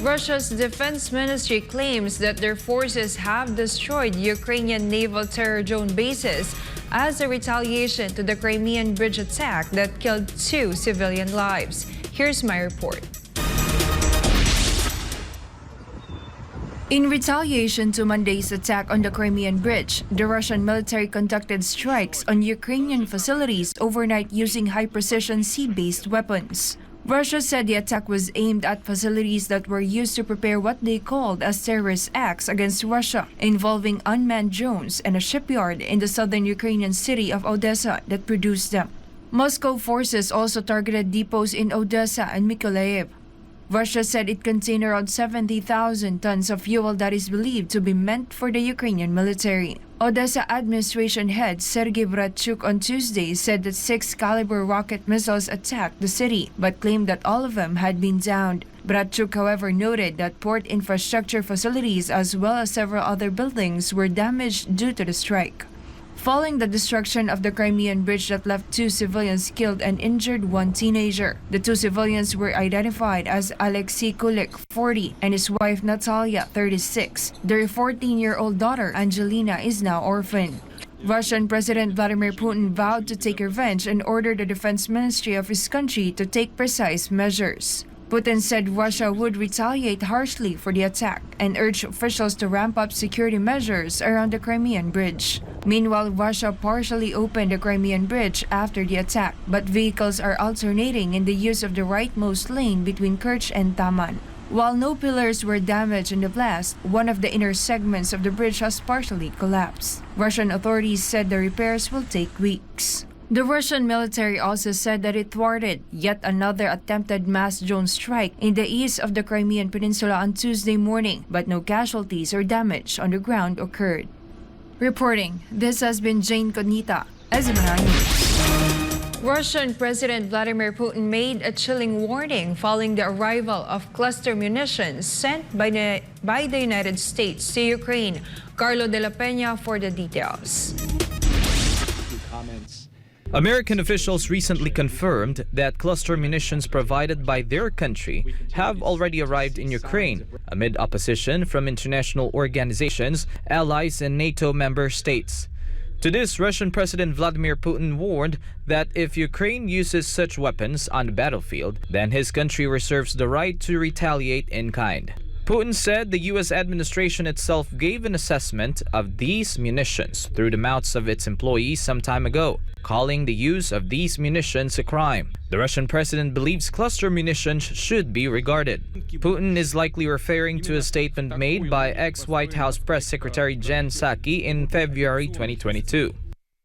Russia's defense ministry claims that their forces have destroyed Ukrainian naval terror drone bases as a retaliation to the Crimean bridge attack that killed 2 civilian lives. Here's my report. In retaliation to Monday's attack on the Crimean bridge, the Russian military conducted strikes on Ukrainian facilities overnight using high-precision sea-based weapons. Russia said the attack was aimed at facilities that were used to prepare what they called as terrorist acts against Russia, involving unmanned drones and a shipyard in the southern Ukrainian city of Odessa that produced them. Moscow forces also targeted depots in Odessa and Mykolaiv. Russia said it contained around 70,000 tons of fuel that is believed to be meant for the Ukrainian military. Odessa administration head Sergei Bratchuk on Tuesday said that 6-caliber rocket missiles attacked the city, but claimed that all of them had been downed. Bratchuk, however, noted that port infrastructure facilities as well as several other buildings were damaged due to the strike. Following the destruction of the Crimean bridge that left 2 civilians killed and injured 1 teenager, the 2 civilians were identified as Alexei Kulik, 40, and his wife Natalia, 36. Their 14-year-old daughter, Angelina, is now orphaned. Russian President Vladimir Putin vowed to take revenge and ordered the defense ministry of his country to take precise measures. Putin said Russia would retaliate harshly for the attack and urged officials to ramp up security measures around the Crimean bridge. Meanwhile, Russia partially opened the Crimean bridge after the attack, but vehicles are alternating in the use of the rightmost lane between Kerch and Taman. While no pillars were damaged in the blast, one of the inner segments of the bridge has partially collapsed. Russian authorities said the repairs will take weeks. The Russian military also said that it thwarted yet another attempted mass drone strike in the east of the Crimean Peninsula on Tuesday morning, but no casualties or damage on the ground occurred. Reporting, this has been Jayne Codnita, SMNI News. Russian President Vladimir Putin made a chilling warning following the arrival of cluster munitions sent by the United States to Ukraine. Carlo de la Peña for the details. American officials recently confirmed that cluster munitions provided by their country have already arrived in Ukraine, amid opposition from international organizations, allies, and NATO member states. To this, Russian President Vladimir Putin warned that if Ukraine uses such weapons on the battlefield, then his country reserves the right to retaliate in kind. Putin said the U.S. administration itself gave an assessment of these munitions through the mouths of its employees some time ago, calling the use of these munitions a crime. The Russian president believes cluster munitions should be regarded. Putin is likely referring to a statement made by ex-White House Press Secretary Jen Psaki in February 2022.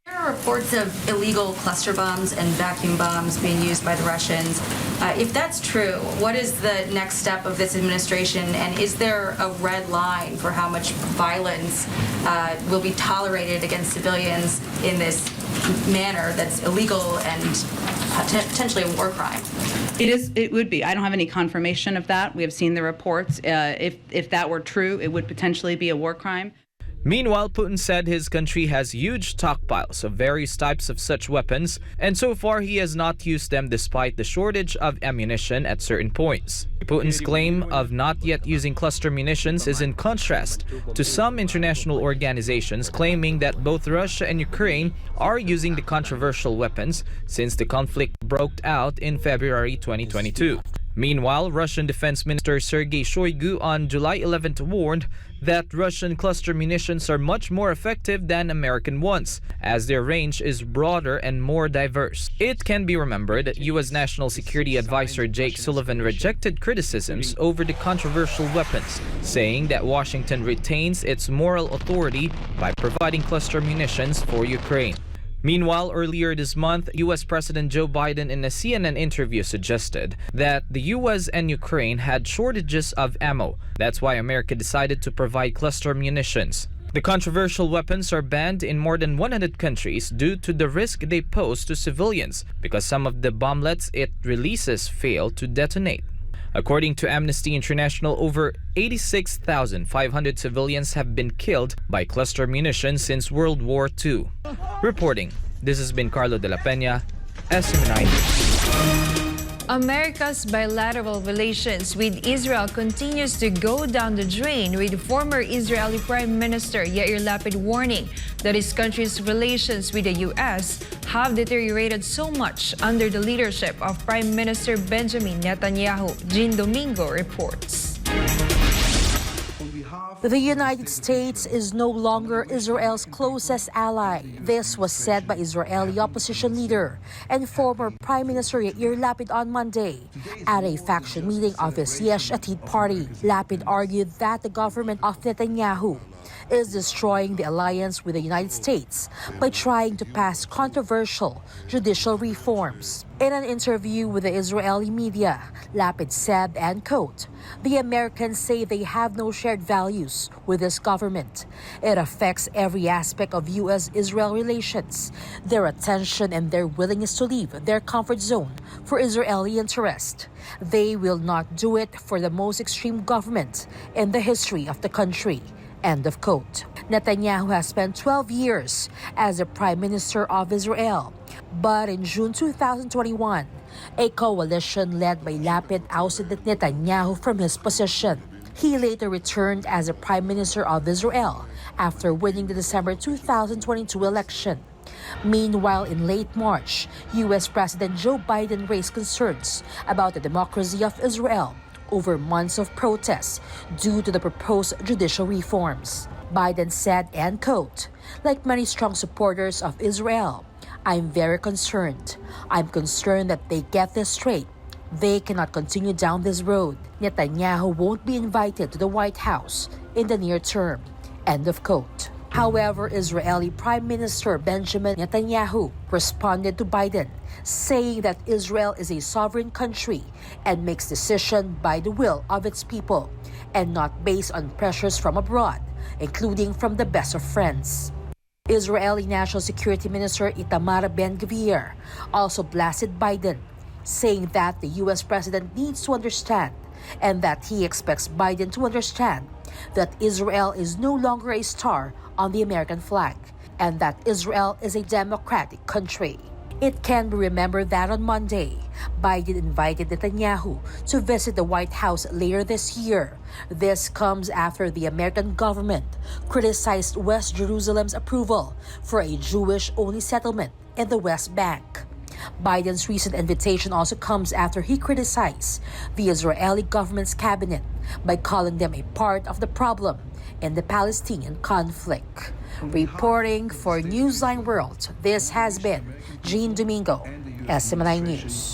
There are reports of illegal cluster bombs and vacuum bombs being used by the Russians. If that's true, what is the next step of this administration, and is there a red line for how much violence will be tolerated against civilians in this manner that's illegal and potentially a war crime? It would be. I don't have any confirmation of that. We have seen the reports. If that were true, it would potentially be a war crime. Meanwhile, Putin said his country has huge stockpiles of various types of such weapons, and so far he has not used them despite the shortage of ammunition at certain points. Putin's claim of not yet using cluster munitions is in contrast to some international organizations claiming that both Russia and Ukraine are using the controversial weapons since the conflict broke out in February 2022. Meanwhile, Russian Defense Minister Sergei Shoigu on July 11th warned that Russian cluster munitions are much more effective than American ones, as their range is broader and more diverse. It can be remembered that U.S. National Security Advisor Jake Sullivan rejected criticisms over the controversial weapons, saying that Washington retains its moral authority by providing cluster munitions for Ukraine. Meanwhile, earlier this month, U.S. President Joe Biden in a CNN interview suggested that the U.S. and Ukraine had shortages of ammo. That's why America decided to provide cluster munitions. The controversial weapons are banned in more than 100 countries due to the risk they pose to civilians because some of the bomblets it releases fail to detonate. According to Amnesty International, over 86,500 civilians have been killed by cluster munitions since World War II. Reporting, this has been Carlo de la Peña, SMNI News. America's bilateral relations with Israel continues to go down the drain, with former Israeli Prime Minister Yair Lapid warning that his country's relations with the U.S. have deteriorated so much under the leadership of Prime Minister Benjamin Netanyahu. Jayne Domingo reports. The United States is no longer Israel's closest ally. This was said by Israeli opposition leader and former Prime Minister Yair Lapid on Monday at a faction meeting of his Yesh Atid party. Lapid argued that the government of Netanyahu is destroying the alliance with the United States by trying to pass controversial judicial reforms. In an interview with the Israeli media, Lapid said, and quote, "The Americans say they have no shared values with this government. It affects every aspect of U.S.-Israel relations, their attention and their willingness to leave their comfort zone for Israeli interest. They will not do it for the most extreme government in the history of the country." End of quote. Netanyahu has spent 12 years as the Prime Minister of Israel. But in June 2021, a coalition led by Lapid ousted Netanyahu from his position. He later returned as the Prime Minister of Israel after winning the December 2022 election. Meanwhile, in late March, U.S. President Joe Biden raised concerns about the democracy of Israel over months of protests due to the proposed judicial reforms. Biden said, and quote, "Like many strong supporters of Israel, I'm very concerned. I'm concerned that they get this straight. They cannot continue down this road. Netanyahu won't be invited to the White House in the near term." End of quote. However, Israeli Prime Minister Benjamin Netanyahu responded to Biden, saying that Israel is a sovereign country and makes decisions by the will of its people and not based on pressures from abroad, including from the best of friends. Israeli National Security Minister Itamar Ben-Gvir also blasted Biden, saying that the U.S. president needs to understand and that he expects Biden to understand that Israel is no longer a star on the American flag and that Israel is a democratic country. It can be remembered that on Monday, Biden invited Netanyahu to visit the White House later this year. This comes after the American government criticized West Jerusalem's approval for a Jewish-only settlement in the West Bank. Biden's recent invitation also comes after he criticized the Israeli government's cabinet by calling them a part of the problem in the Palestinian conflict. Reporting for Newsline World, this has been Jayne Domingo, SMNI News.